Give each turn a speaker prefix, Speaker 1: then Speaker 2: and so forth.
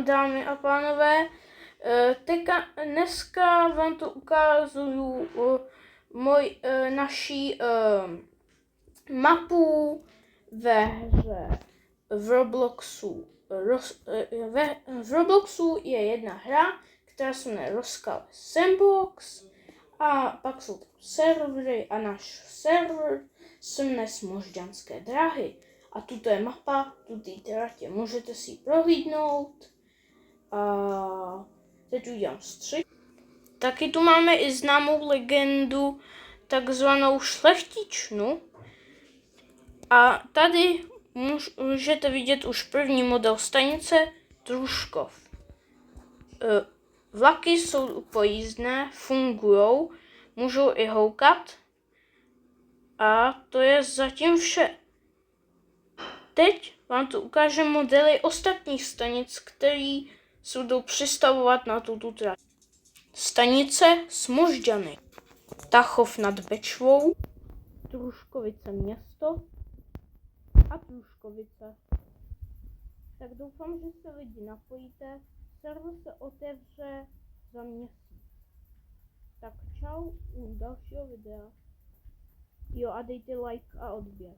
Speaker 1: Dámy a pánové, dneska vám to ukážu naší mapu ve hře v Robloxu. V Robloxu je jedna hra, která se jmenuje Rozkal Sandbox, a pak jsou tam servery a náš server se jmenuje Smožďanské dráhy. A tuto je mapa, tuto tratě, můžete si ji prohlídnout. A teď udělám střih. Taky tu máme i známou legendu, takzvanou šlechtičnu. A tady můžete vidět už první model stanice Truškov. Vlaky jsou pojízdné, fungujou, můžou i houkat. A to je zatím vše. Teď vám tu ukážu modely ostatních stanic, které se budou přistavovat na tuto trať. Stanice Smožďany, Tachov nad Bečvou, Truškovice město a Truškovice. Tak doufám, že se lidi napojíte. Server se otevře za měsíc. Tak čau u dalšího videa. Jo, a dejte like a odběr.